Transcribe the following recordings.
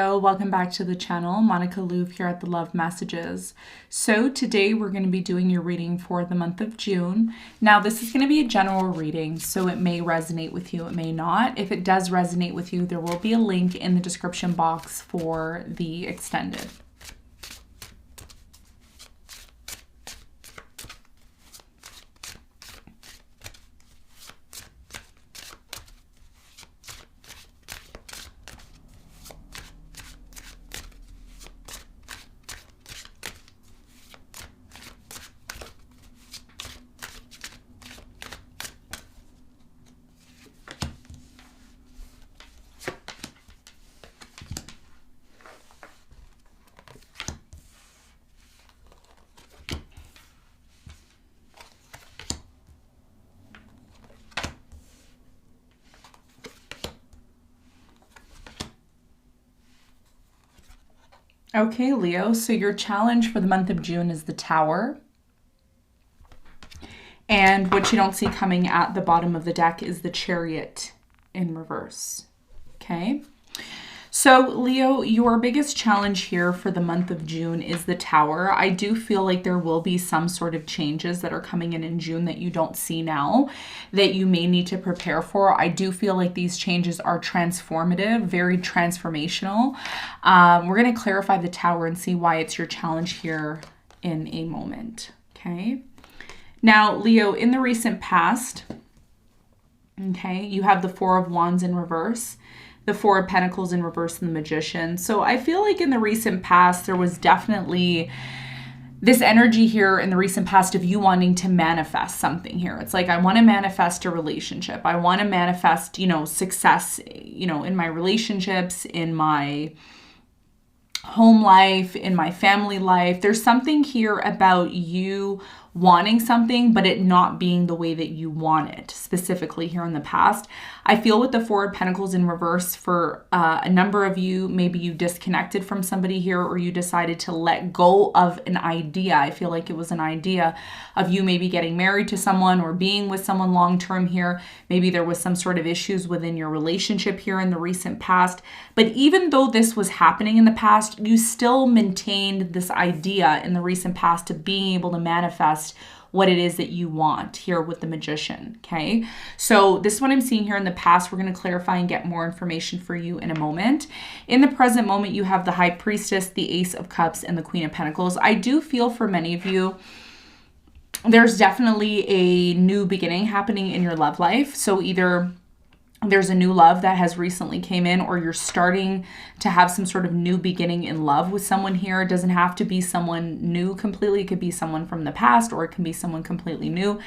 Welcome back to the channel. Monica Louv here at the Love Messages. So today we're going to be doing your reading for the month of June. Now this is going to be a general reading, so it may resonate with you, it may not. If it does resonate with you, there will be a link in the description box for the extended. Okay, Leo, so your challenge for the month of June is the Tower. And what you don't see coming at the bottom of the deck is the Chariot in reverse. Okay. So Leo, your biggest challenge here for the month of June is the Tower. I do feel like there will be some sort of changes that are coming in June that you don't see now that you may need to prepare for. I do feel like these changes are transformative, very transformational. We're going to clarify the Tower and see why it's your challenge here in a moment. Okay. Now, Leo, in the recent past, okay, you have the Four of Wands in reverse, the Four of Pentacles in reverse, and the Magician. So I feel like in the recent past, there was definitely this energy here in the recent past of you wanting to manifest something here. It's like, I want to manifest a relationship. I want to manifest, success, in my relationships, in my home life, in my family life. There's something here about you wanting something, but it not being the way that you want it, specifically here in the past. I feel with the Four of Pentacles in reverse, for a number of you, maybe you disconnected from somebody here, or you decided to let go of an idea. I feel like it was an idea of you maybe getting married to someone or being with someone long-term here. Maybe there was some sort of issues within your relationship here in the recent past. But even though this was happening in the past, you still maintained this idea in the recent past of being able to manifest what it is that you want here with the Magician, okay? So this is what I'm seeing here in the past. We're going to clarify and get more information for you in a moment. In the present moment, you have the High Priestess, the Ace of Cups, and the Queen of Pentacles. I do feel for many of you, there's definitely a new beginning happening in your love life. So either there's a new love that has recently came in, or you're starting to have some sort of new beginning in love with someone here. It doesn't have to be someone new completely. It could be someone from the past, or it can be someone completely new.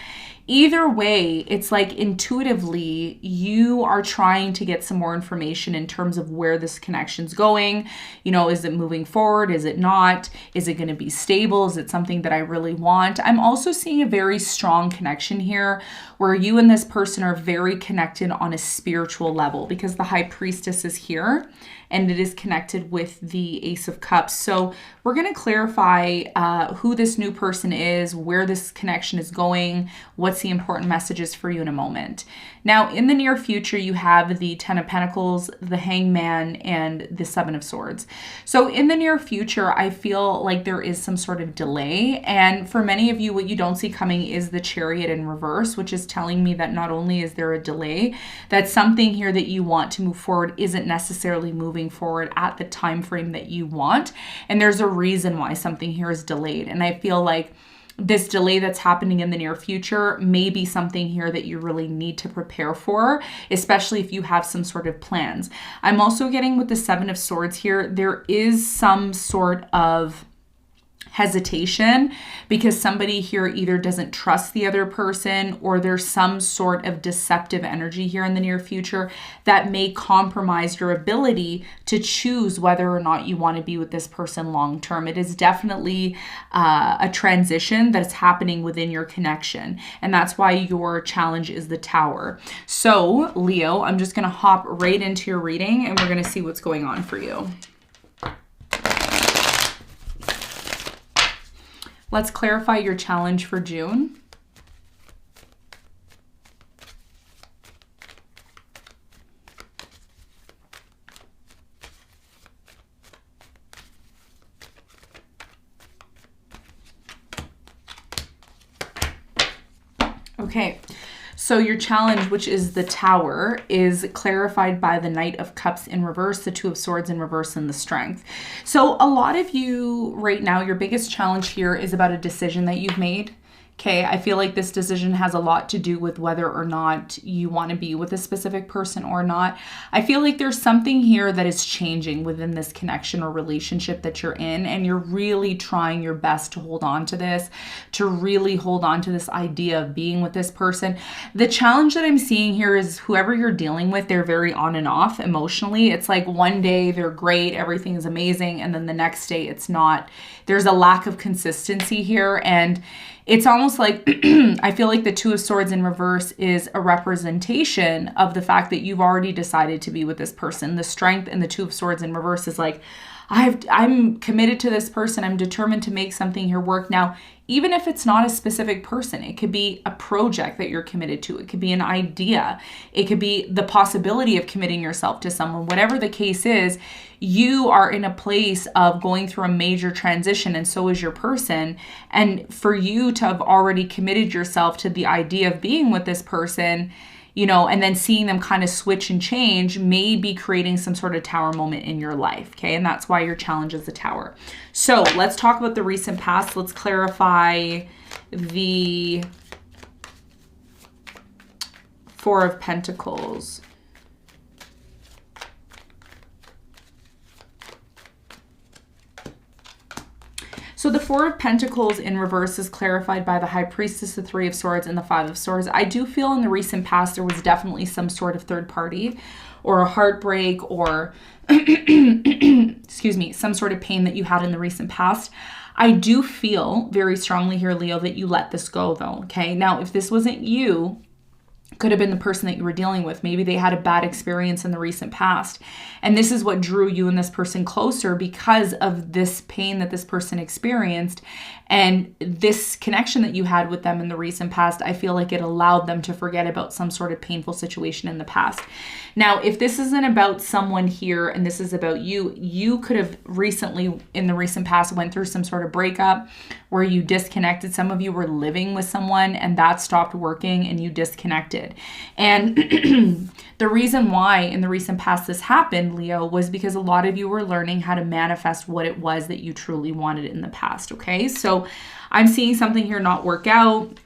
Either way, it's like intuitively you are trying to get some more information in terms of where this connection's going. Is it moving forward? Is it not? Is it going to be stable? Is it something that I really want? I'm also seeing a very strong connection here where you and this person are very connected on a spiritual level, because the High Priestess is here and it is connected with the Ace of Cups. So we're going to clarify who this new person is, where this connection is going, what's the important messages for you in a moment. Now, in the near future, you have the Ten of Pentacles, the Hangman, and the Seven of Swords. So in the near future, I feel like there is some sort of delay. And for many of you, what you don't see coming is the Chariot in reverse, which is telling me that not only is there a delay, that something here that you want to move forward isn't necessarily moving forward at the time frame that you want. And there's a reason why something here is delayed. And I feel like this delay that's happening in the near future may be something here that you really need to prepare for, especially if you have some sort of plans. I'm also getting with the Seven of Swords here, there is some sort of hesitation because somebody here either doesn't trust the other person, or there's some sort of deceptive energy here in the near future that may compromise your ability to choose whether or not you want to be with this person long term. It is definitely a transition that's happening within your connection, and that's why your challenge is the Tower. So Leo, I'm just going to hop right into your reading and we're going to see what's going on for you. Let's clarify your challenge for June. Okay, so your challenge, which is the Tower, is clarified by the Knight of Cups in reverse, the Two of Swords in reverse, and the Strength. So a lot of you right now, your biggest challenge here is about a decision that you've made. Okay, I feel like this decision has a lot to do with whether or not you want to be with a specific person or not. I feel like there's something here that is changing within this connection or relationship that you're in, and you're really trying your best to hold on to this, to really hold on to this idea of being with this person. The challenge that I'm seeing here is whoever you're dealing with, they're very on and off emotionally. It's like one day they're great, everything is amazing, and then the next day it's not. There's a lack of consistency here, and it's almost like I feel like the Two of Swords in reverse is a representation of the fact that you've already decided to be with this person. The Strength and the Two of Swords in reverse is like, I'm committed to this person. I'm determined to make something here work. Now, even if it's not a specific person, it could be a project that you're committed to. It could be an idea. It could be the possibility of committing yourself to someone. Whatever the case is, you are in a place of going through a major transition, and so is your person. And for you to have already committed yourself to the idea of being with this person, you know, and then seeing them kind of switch and change may be creating some sort of Tower moment in your life, okay? And that's why your challenge is the Tower. So let's talk about the recent past. Let's clarify the Four of Pentacles. So the Four of Pentacles in reverse is clarified by the High Priestess, the Three of Swords, and the Five of Swords. I do feel in the recent past there was definitely some sort of third party or a heartbreak or, excuse me, some sort of pain that you had in the recent past. I do feel very strongly here, Leo, that you let this go though, okay? Now, if this wasn't you, could have been the person that you were dealing with. Maybe they had a bad experience in the recent past. And this is what drew you and this person closer because of this pain that this person experienced. And this connection that you had with them in the recent past, I feel like it allowed them to forget about some sort of painful situation in the past. Now, if this isn't about someone here and this is about you, you could have recently, in the recent past, went through some sort of breakup where you disconnected. Some of you were living with someone and that stopped working and you disconnected. And the reason why in the recent past this happened, Leo, was because a lot of you were learning how to manifest what it was that you truly wanted in the past, okay? So I'm seeing something here not work out.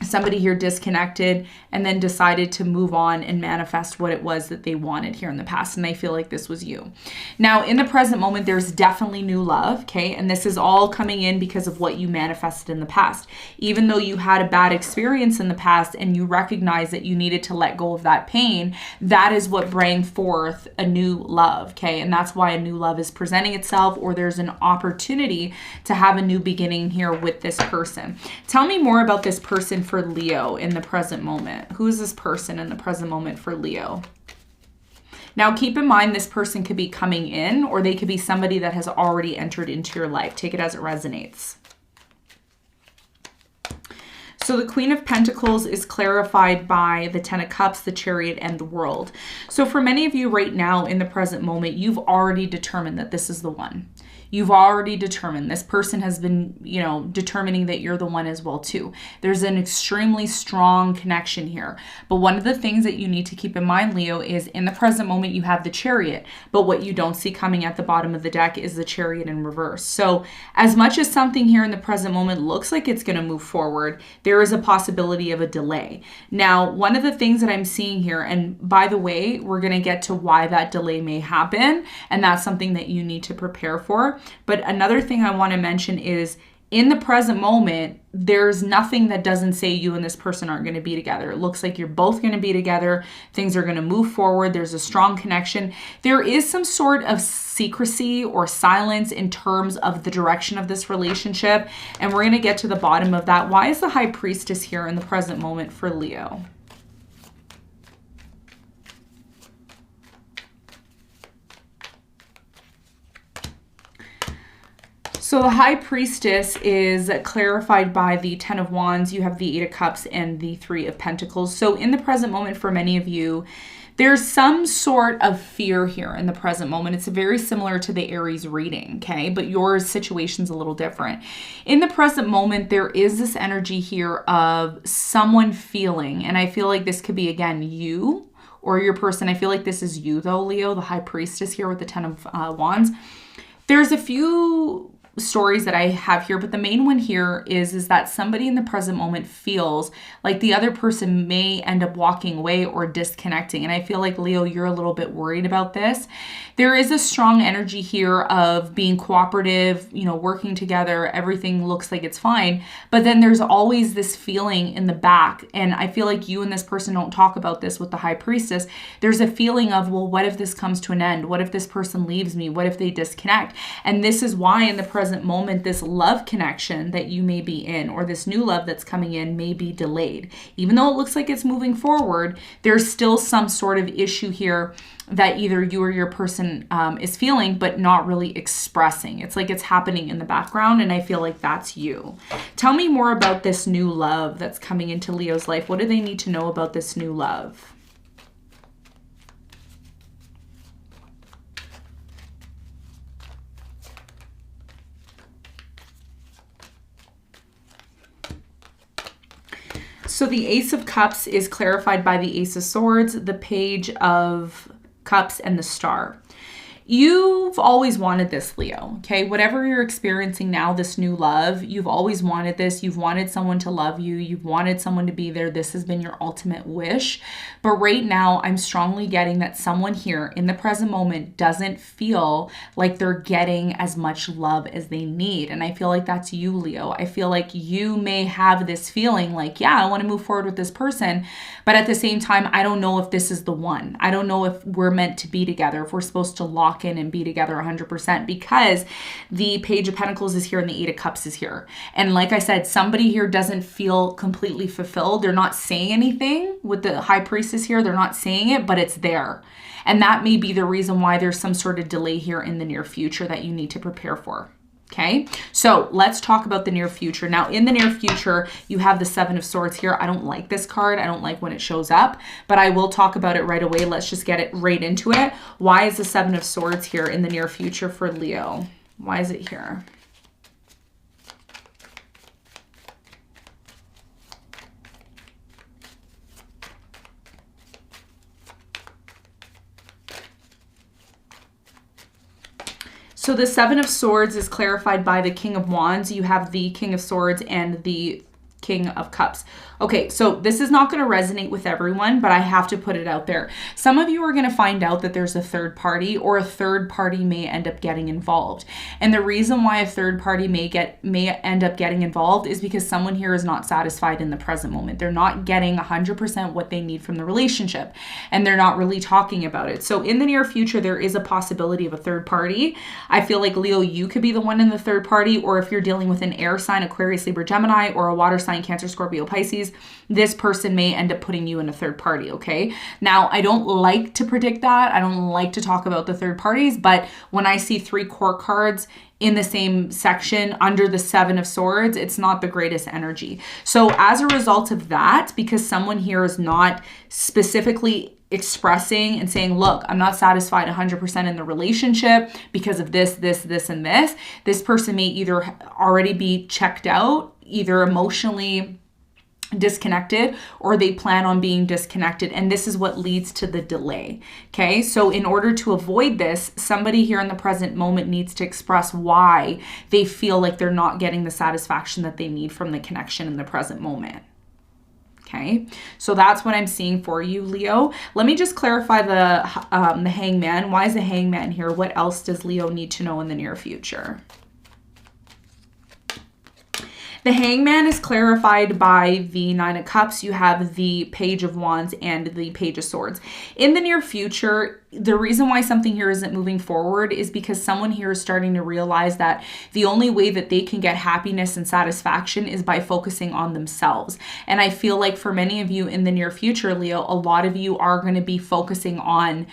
Somebody here disconnected and then decided to move on and manifest what it was that they wanted here in the past. And I feel like this was you. Now, in the present moment, there's definitely new love, okay? And this is all coming in because of what you manifested in the past. Even though you had a bad experience in the past and you recognize that you needed to let go of that pain, that is what brought forth a new love, okay? And that's why a new love is presenting itself, or there's an opportunity to have a new beginning here with this person. Tell me more about this person for Leo in the present moment. Who is this person in the present moment for Leo? Now, keep in mind, this person could be coming in, or they could be somebody that has already entered into your life. Take it as it resonates. So the Queen of Pentacles is clarified by the Ten of Cups, the Chariot, and the World. So for many of you right now in the present moment, you've already determined that this is the one. You've already determined. This person has been, you know, determining that you're the one as well too. There's an extremely strong connection here. But one of the things that you need to keep in mind, Leo, is in the present moment you have the Chariot, but what you don't see coming at the bottom of the deck is the Chariot in reverse. So as much as something here in the present moment looks like it's going to move forward, there is a possibility of a delay. Now, one of the things that I'm seeing here, and by the way, we're going to get to why that delay may happen, and that's something that you need to prepare for. But another thing I want to mention is in the present moment, there's nothing that doesn't say you and this person aren't going to be together. It looks like you're both going to be together. Things are going to move forward. There's a strong connection. There is some sort of secrecy or silence in terms of the direction of this relationship. And we're going to get to the bottom of that. Why is the High Priestess here in the present moment for Leo? So the High Priestess is clarified by the Ten of Wands. You have the Eight of Cups and the Three of Pentacles. So in the present moment for many of you, There's some sort of fear here in the present moment. It's very similar to the Aries reading, okay? But your situation's a little different. In the present moment, there is this energy here of someone feeling, and I feel like this could be, again, you or your person. I feel like this is you, though, Leo, the High Priestess here with the Ten of Wands. There's a few stories that I have here, but the main one here is that somebody in the present moment feels like the other person may end up walking away or disconnecting. And I feel like, Leo, you're a little bit worried about this. There is a strong energy here of being cooperative, you know, working together. Everything looks like it's fine. But then there's always this feeling in the back. And I feel like you and this person don't talk about this with the High Priestess. There's a feeling of, well, what if this comes to an end? What if this person leaves me? What if they disconnect? And this is why in the present moment, this love connection that you may be in, or this new love that's coming in, may be delayed. Even though it looks like it's moving forward, there's still some sort of issue here that either you or your person is feeling, but not really expressing. It's like it's happening in the background, and I feel like that's you. Tell me more about this new love that's coming into Leo's life. What do they need to know about this new love? So the Ace of Cups is clarified by the Ace of Swords, the Page of Cups, and the Star. You've always wanted this, Leo, okay? Whatever you're experiencing now, this new love, you've always wanted this. You've wanted someone to love you. You've wanted someone to be there. This has been your ultimate wish. But right now, I'm strongly getting that someone here in the present moment doesn't feel like they're getting as much love as they need. And I feel like that's you, Leo. I feel like you may have this feeling like, yeah, I want to move forward with this person. But at the same time, I don't know if this is the one. I don't know if we're meant to be together, if we're supposed to lock in and be together 100%, because the Page of Pentacles is here and the Eight of Cups is here. And like I said, somebody here doesn't feel completely fulfilled. They're not saying anything with the High Priestess here. They're not saying it, but it's there. And that may be the reason why there's some sort of delay here in the near future that you need to prepare for. Okay, so let's talk about the near future. Now, in the near future, you have the Seven of Swords here. I don't like this card. I don't like when it shows up, but I will talk about it right away. Let's just get it right into it. Why is the Seven of Swords here in the near future for Leo? Why is it here? So the Seven of Swords is clarified by the King of Wands. You have the King of Swords and the King of Cups. Okay, so this is not going to resonate with everyone, but I have to put it out there. Some of you are going to find out that there's a third party, or a third party may end up getting involved. And the reason why a third party may end up getting involved is because someone here is not satisfied in the present moment. They're not getting 100% what they need from the relationship, and they're not really talking about it. So in the near future, there is a possibility of a third party. I feel like, Leo, you could be the one in the third party, or if you're dealing with an air sign, Aquarius, Libra, Gemini, or a water sign, Cancer, Scorpio, Pisces, this person may end up putting you in a third party, okay? Now, I don't like to predict that. I don't like to talk about the third parties, but when I see 3 court cards in the same section under the Seven of Swords, it's not the greatest energy. So as a result of that, because someone here is not specifically expressing and saying, look, I'm not satisfied 100% in the relationship because of this, and this person may either already be checked out, either emotionally disconnected, or they plan on being disconnected, and this is what leads to the delay. Okay, so in order to avoid this, somebody here in the present moment needs to express why they feel like they're not getting the satisfaction that they need from the connection in the present moment. Okay, so that's what I'm seeing for you, Leo. Let me just clarify the Hangman. Why is the Hangman here? What else does Leo need to know in the near future? The Hangman is clarified by the Nine of Cups. You have the Page of Wands and the Page of Swords. In the near future, the reason why something here isn't moving forward is because someone here is starting to realize that the only way that they can get happiness and satisfaction is by focusing on themselves. And I feel like for many of you in the near future, Leo, a lot of you are going to be focusing on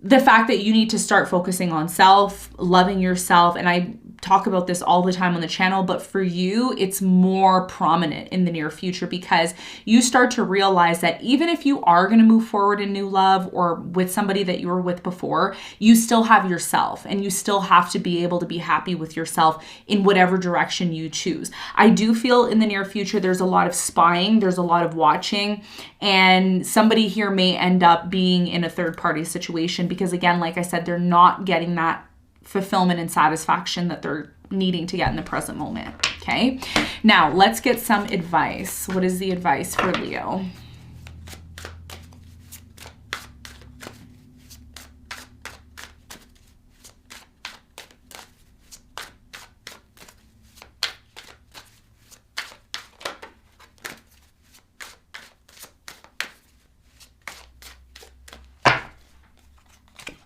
the fact that you need to start focusing on self, loving yourself. And I talk about this all the time on the channel, but for you, it's more prominent in the near future because you start to realize that even if you are going to move forward in new love or with somebody that you were with before, you still have yourself and you still have to be able to be happy with yourself in whatever direction you choose. I do feel in the near future, there's a lot of spying, there's a lot of watching, and somebody here may end up being in a third party situation because, again, like I said, they're not getting that fulfillment and satisfaction that they're needing to get in the present moment. Okay. Now let's get some advice. What is the advice for Leo?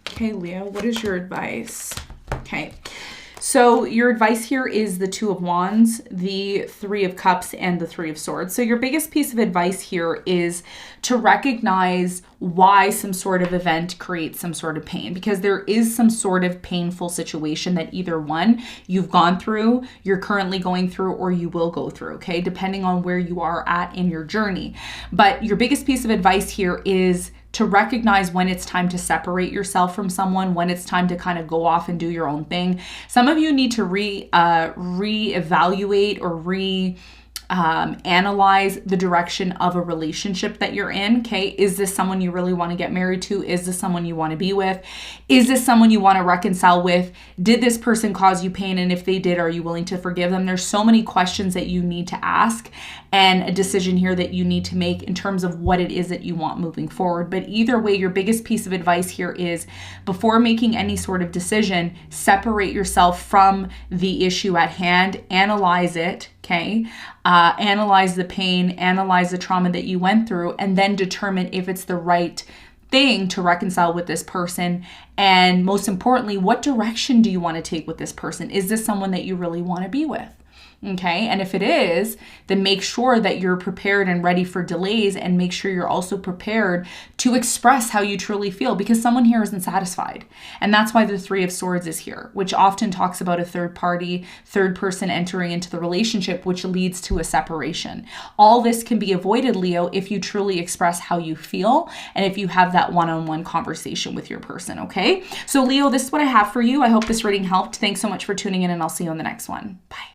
Okay, Leo, what is your advice? Okay, so your advice here is the Two of Wands, the Three of Cups, and the Three of Swords. So your biggest piece of advice here is to recognize why some sort of event creates some sort of pain, because there is some sort of painful situation that either one, you've gone through, you're currently going through, or you will go through, okay, depending on where you are at in your journey. But your biggest piece of advice here is to recognize when it's time to separate yourself from someone, when it's time to kind of go off and do your own thing. Some of you need to reevaluate or analyze the direction of a relationship that you're in. Okay, is this someone you really want to get married to? Is this someone you want to be with? Is this someone you want to reconcile with? Did this person cause you pain? And if they did, are you willing to forgive them? There's so many questions that you need to ask and a decision here that you need to make in terms of what it is that you want moving forward. But either way, your biggest piece of advice here is before making any sort of decision, separate yourself from the issue at hand, analyze it, okay? Analyze the pain, analyze the trauma that you went through, and then determine if it's the right thing to reconcile with this person. And most importantly, what direction do you want to take with this person? Is this someone that you really want to be with? Okay, and if it is, then make sure that you're prepared and ready for delays, and make sure you're also prepared to express how you truly feel, because someone here isn't satisfied. And that's why the Three of Swords is here, which often talks about a third party, third person entering into the relationship, which leads to a separation. All this can be avoided, Leo, if you truly express how you feel and if you have that one-on-one conversation with your person, okay? So Leo, this is what I have for you. I hope this reading helped. Thanks so much for tuning in, and I'll see you on the next one. Bye.